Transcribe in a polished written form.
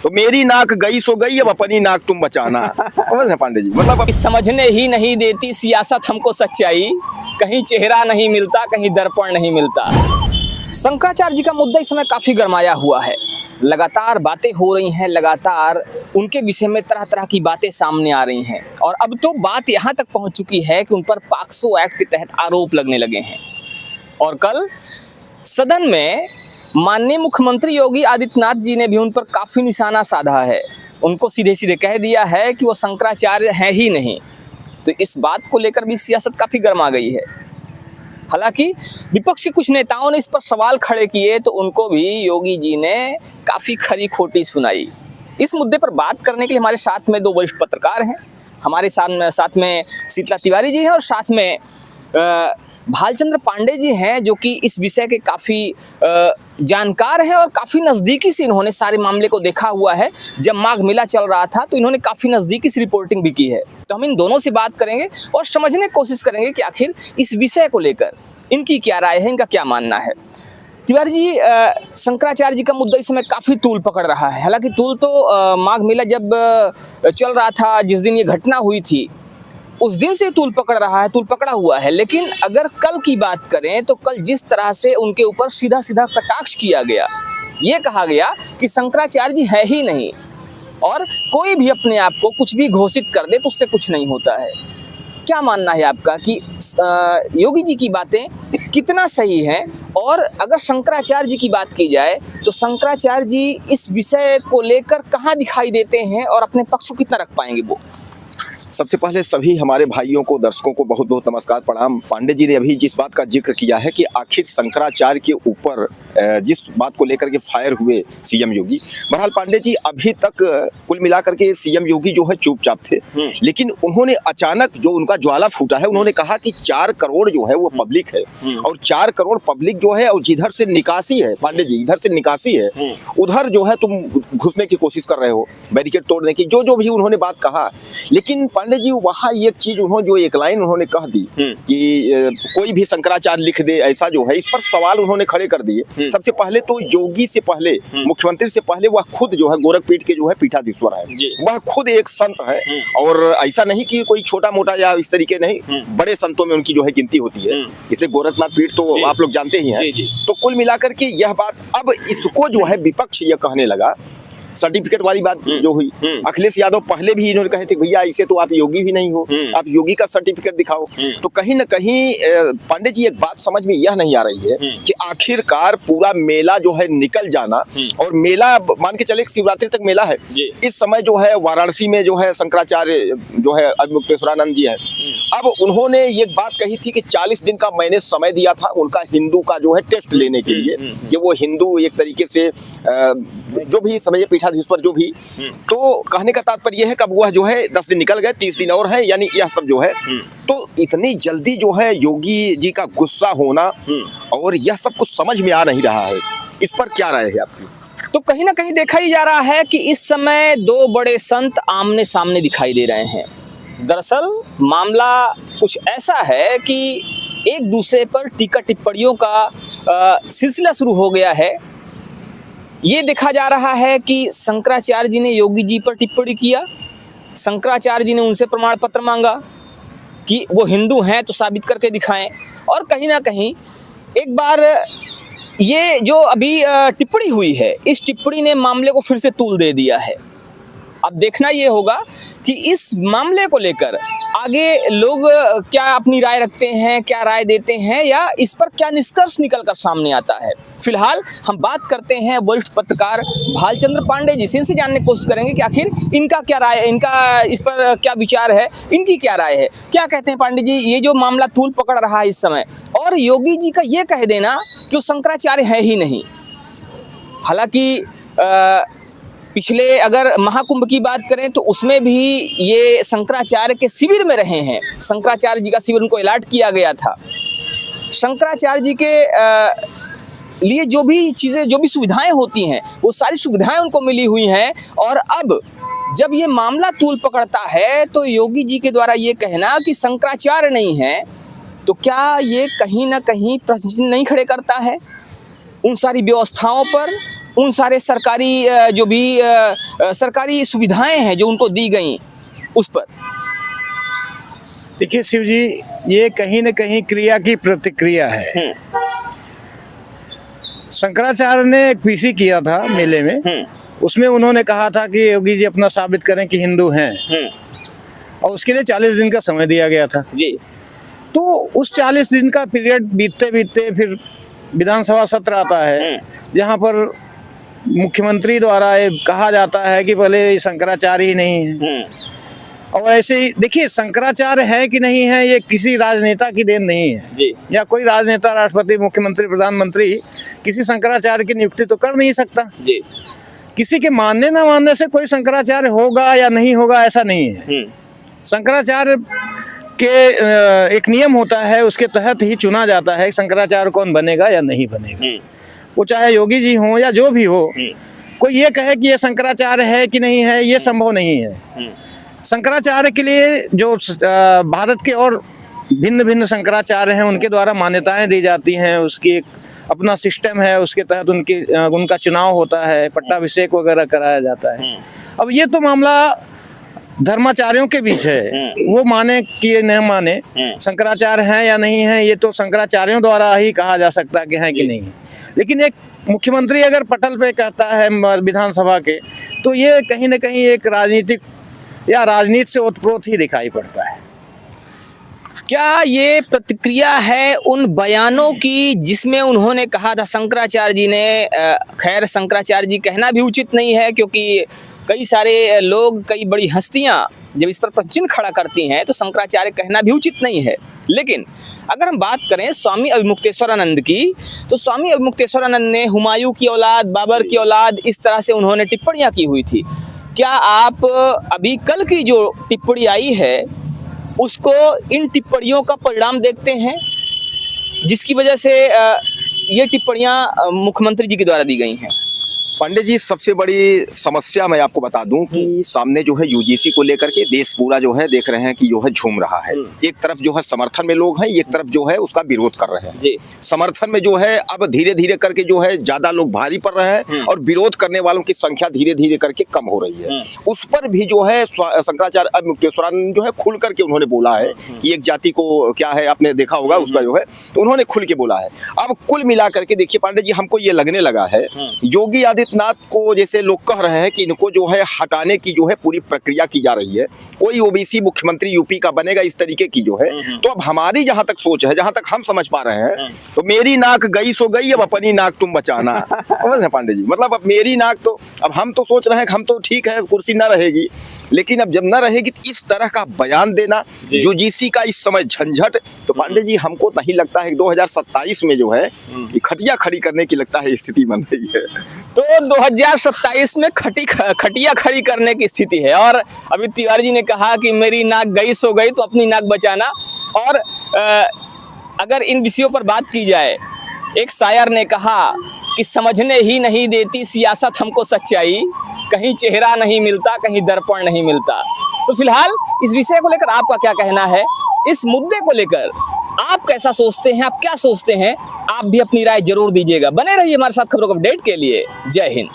तो मेरी नाक गई सो गई, अब अपनी नाक तुम बचाना। समझ रहे पांडे जी, मतलब समझने ही नहीं देती सियासत हमको सच्चाई, कहीं चेहरा नहीं मिलता, कहीं दर्पण नहीं मिलता। शंकराचार्य जी का मुद्दा इस समय काफी गरमाया हुआ है। लगातार बातें हो रही हैं, लगातार उनके विषय में तरह तरह की बातें सामने आ रही हैं और अब तो बात यहाँ तक पहुँच चुकी है कि उन पर पॉक्सो एक्ट के तहत आरोप लगने लगे हैं। और कल सदन में माननीय मुख्यमंत्री योगी आदित्यनाथ जी ने भी उन पर काफी निशाना साधा है। उनको सीधे सीधे कह दिया है कि वो शंकराचार्य हैं ही नहीं। तो इस बात को लेकर भी सियासत काफी गर्मा गई है। हालांकि विपक्ष के कुछ नेताओं ने इस पर सवाल खड़े किए तो उनको भी योगी जी ने काफी खरी खोटी सुनाई। इस मुद्दे पर बात करने के लिए हमारे साथ में दो वरिष्ठ पत्रकार हैं। हमारे साथ में शीतला तिवारी जी हैं और साथ में भालचंद्र पांडे जी हैं, जो कि इस विषय के काफ़ी जानकार हैं और काफ़ी नज़दीकी से इन्होंने सारे मामले को देखा हुआ है। जब माघ मेला चल रहा था तो इन्होंने काफ़ी नज़दीकी से रिपोर्टिंग भी की है। तो हम इन दोनों से बात करेंगे और समझने की कोशिश करेंगे कि आखिर इस विषय को लेकर इनकी क्या राय है, इनका क्या मानना है। तिवारी जी, शंकराचार्य जी का मुद्दा इस समय काफ़ी तूल पकड़ रहा है। हालांकि तूल तो माघ मेला जब चल रहा था, जिस दिन ये घटना हुई थी उस दिन से तूल पकड़ रहा है, तूल पकड़ा हुआ है। लेकिन अगर कल की बात करें तो कल जिस तरह से उनके ऊपर सीधा सीधा कटाक्ष किया गया, ये कहा गया कि शंकराचार्य जी है ही नहीं और कोई भी अपने आप को कुछ भी घोषित कर दे तो उससे कुछ नहीं होता है। क्या मानना है आपका कि योगी जी की बातें कितना सही हैं? और अगर शंकराचार्य जी की बात की जाए तो शंकराचार्य जी इस विषय को लेकर कहाँ दिखाई देते हैं और अपने पक्ष को कितना रख पाएंगे वो? सबसे पहले सभी हमारे भाइयों को, दर्शकों को बहुत बहुत नमस्कार, प्रणाम। पांडे जी ने अभी जिस बात का जिक्र किया है कि आखिर शंकराचार्य के ऊपर जिस बात को लेकर के फायर हुए सीएम योगी, बहरहाल पांडे जी अभी तक कुल मिलाकर के सीएम योगी जो है चुपचाप थे। लेकिन उन्होंने अचानक जो उनका ज्वाला फूटा है, उन्होंने कहा कि 4 करोड़ जो है वो पब्लिक है और 4 करोड़ पब्लिक जो है और जिधर से निकासी है, पांडे जी इधर से निकासी है, उधर जो है तुम घुसने की कोशिश कर रहे हो, बैरिकेड तोड़ने की, जो भी उन्होंने बात कहा। लेकिन पांडे जी वहाँ एक चीज उन्होंने जो एक लाइन उन्होंने कह दी कि कोई भी शंकराचार्य लिख दे ऐसा जो है, इस पर सवाल उन्होंने खड़े कर दिए। सबसे पहले तो योगी से पहले, मुख्यमंत्री से पहले वह खुद जो है गोरखपीठ के जो है पीठाधीश्वर है, वह खुद एक संत है और ऐसा नहीं कि कोई छोटा मोटा या इस तरीके नहीं, बड़े संतों में उनकी जो है गिनती होती है। इसे गोरखनाथ पीठ तो आप लोग जानते ही हैं। तो कुल मिलाकर के यह बात, अब इसको जो है विपक्ष यह कहने लगा, सर्टिफिकेट वाली बात जो हुई, अखिलेश यादव पहले भी इन्होंने कहे थे भैया इसे तो आप योगी भी नहीं हो, आप योगी का सर्टिफिकेट दिखाओ। तो कहीं ना कहीं पांडे जी एक बात समझ में यह नहीं आ रही है कि आखिरकार पूरा मेला जो है निकल जाना, और मेला मान के चले शिवरात्रि तक मेला है। इस समय जो है वाराणसी में जो है शंकराचार्य जो है अद्मुक्तेश्वरानंद जी है, अब उन्होंने ये बात कही थी कि 40 दिन का मैंने समय दिया था उनका हिंदू का जो है टेस्ट लेने के लिए, कि वो हिंदू एक तरीके से जो भी समझिए पीठाधीश्वर जो भी, तो कहने का तात्पर्य यह है कि अब वह जो है 10 दिन निकल गए, 30 दिन और है, यानी यह सब जो है। तो इतनी जल्दी जो है योगी जी का गुस्सा होना और यह सब कुछ समझ में आ नहीं रहा है, इस पर क्या राय है आपकी? तो कहीं ना कहीं देखा ही जा रहा है कि इस समय दो बड़े संत आमने सामने दिखाई दे रहे हैं। दरअसल मामला कुछ ऐसा है कि एक दूसरे पर टीका टिप्पणियों का सिलसिला शुरू हो गया है। ये देखा जा रहा है कि शंकराचार्य जी ने योगी जी पर टिप्पणी किया, शंकराचार्य जी ने उनसे प्रमाण पत्र मांगा कि वो हिंदू हैं तो साबित करके दिखाएं, और कहीं ना कहीं एक बार ये जो अभी टिप्पणी हुई है, इस टिप्पणी ने मामले को फिर से तूल दे दिया है। अब देखना ये होगा कि इस मामले को लेकर आगे लोग क्या अपनी राय रखते हैं, क्या राय देते हैं, या इस पर क्या निष्कर्ष निकलकर सामने आता है। फिलहाल हम बात करते हैं वरिष्ठ पत्रकार भालचंद्र पांडे जी से, इनसे जानने की कोशिश करेंगे कि आखिर इनका क्या राय है, इनका इस पर क्या विचार है, इनकी क्या राय है। क्या कहते हैं पांडे जी, ये जो मामला तूल पकड़ रहा है इस समय, और योगी जी का ये कह देना कि वो शंकराचार्य है ही नहीं। हालांकि पिछले अगर महाकुंभ की बात करें तो उसमें भी ये शंकराचार्य के शिविर में रहे हैं, शंकराचार्य जी का शिविर उनको अलॉट किया गया था। शंकराचार्य जी के लिए जो भी चीज़ें, जो भी सुविधाएं होती हैं, वो सारी सुविधाएं उनको मिली हुई हैं। और अब जब ये मामला तूल पकड़ता है तो योगी जी के द्वारा ये कहना कि शंकराचार्य नहीं है, तो क्या ये कहीं ना कहीं प्रश्न नहीं खड़े करता है उन सारी व्यवस्थाओं पर, उन सारे सरकारी जो भी सरकारी सुविधाएं हैं जो उनको दी गई उस पर? देखिए शिव जी, ये कहीं न कहीं क्रिया की प्रतिक्रिया है। शंकराचार्य ने एक पीसी किया था मेले में, उसमें उन्होंने कहा था कि योगी जी अपना साबित करें कि हिंदू हैं, और उसके लिए 40 दिन का समय दिया गया था जी। तो उस 40 दिन का पीरियड बीतते बीतते फिर विधानसभा सत्र आता है, जहाँ पर मुख्यमंत्री द्वारा ये कहा जाता है कि भले ये शंकराचार्य ही नहीं है। और ऐसे ही देखिए, शंकराचार्य है कि नहीं है ये किसी राजनेता की देन नहीं है जी। या कोई राजनेता, राष्ट्रपति, मुख्यमंत्री, प्रधानमंत्री किसी शंकराचार्य की नियुक्ति तो कर नहीं सकता जी। किसी के मानने ना मानने से कोई शंकराचार्य होगा या नहीं होगा ऐसा नहीं है। शंकराचार्य के एक नियम होता है, उसके तहत ही चुना जाता है शंकराचार्य कौन बनेगा या नहीं बनेगा। वो चाहे योगी जी हों या जो भी हो, कोई ये कहे कि ये शंकराचार्य है कि नहीं है, ये संभव नहीं है। शंकराचार्य के लिए जो भारत के और भिन्न भिन्न शंकराचार्य हैं उनके द्वारा मान्यताएं दी जाती हैं, उसकी एक अपना सिस्टम है, उसके तहत उनका चुनाव होता है, पट्टाभिषेक वगैरह कराया जाता है। अब ये तो मामला धर्माचार्यों के बीच है, वो माने कि न माने, शंकराचार्य हैं या नहीं है, ये तो शंकराचार्यों द्वारा ही कहा जा सकता है कि हैं कि नहीं। लेकिन एक मुख्यमंत्री अगर पटल पे कहता है विधानसभा के, तो ये कहीं न कहीं एक राजनीतिक या राजनीति से ओतप्रोत ही दिखाई पड़ता है। क्या ये प्रतिक्रिया है उन बयानों की जिसमें उन्होंने कहा था शंकराचार्य जी ने, खैर शंकराचार्य जी कहना भी उचित नहीं है, क्योंकि कई सारे लोग, कई बड़ी हस्तियां जब इस पर प्रश्न खड़ा करती हैं तो शंकराचार्य कहना भी उचित नहीं है। लेकिन अगर हम बात करें स्वामी अभिमुक्तेश्वरानंद की, तो स्वामी अभिमुक्तेश्वरानंद ने हुमायूं की औलाद, बाबर की औलाद, इस तरह से उन्होंने टिप्पणियां की हुई थी। क्या आप अभी कल की जो टिप्पणी आई है उसको, इन टिप्पणियों का परिणाम देखते हैं जिसकी वजह से ये टिप्पणियां मुख्यमंत्री जी के द्वारा दी गई हैं? पांडे जी, सबसे बड़ी समस्या मैं आपको बता दूं कि सामने जो है यूजीसी को लेकर के देश पूरा जो है देख रहे हैं कि जो है झूम रहा है। एक तरफ जो है समर्थन में लोग हैं, एक तरफ जो है उसका विरोध कर रहे हैं जी। समर्थन में जो है अब धीरे धीरे करके जो है ज्यादा लोग भारी पड़ रहे हैं और विरोध करने वालों की संख्या धीरे धीरे करके कम हो रही है। उस पर भी जो है शंकराचार्य अभिमुक्तेश्वरानंद जो है खुल करके उन्होंने बोला है कि एक जाति को क्या है, आपने देखा होगा उसका जो है, तो उन्होंने खुल के बोला है। अब कुल मिला करके देखिए पांडे जी, हमको ये लगने लगा है योगी आदित्यनाथ को, जैसे लोग कह रहे हैं कि इनको जो है हटाने की जो है पूरी प्रक्रिया की जा रही है, कोई ओबीसी मुख्यमंत्री यूपी का बनेगा, इस तरीके की जो है। तो अब हमारी जहां तक सोच है, जहां तक हम समझ पा रहे हैं, तो मेरी नाक गई सो गई, अब अपनी नाक तुम बचाना। समझ है पांडे जी, मतलब अब मेरी नाक तो, अब हम तो सोच रहे हैं कि हम तो ठीक है, कुर्सी ना रहेगी, लेकिन अब जब न रहेगी तो इस तरह का बयान देना, यूजीसी का इस समय झंझट, तो पांडे जी हमको नहीं लगता है 2027 में जो है खटिया खड़ी करने की लगता है स्थिति बन रही है। तो 2027 में खटिया खड़ी करने की स्थिति है। और अभी तिवारी जी ने कहा कि मेरी नाक गई सो गई, तो अपनी नाक बचाना। और अगर इन विषयों पर बात की जाए, एक शायर ने कहा कि समझने ही नहीं देती सियासत हमको सच्चाई, कहीं चेहरा नहीं मिलता, कहीं दर्पण नहीं मिलता। तो फिलहाल इस विषय को लेकर आपका क्या कहना है? इस मुद्दे को लेकर आप कैसा सोचते हैं, आप क्या सोचते हैं? आप भी अपनी राय जरूर दीजिएगा। बने रहिए हमारे साथ खबरों को अपडेट के लिए। जय हिंद।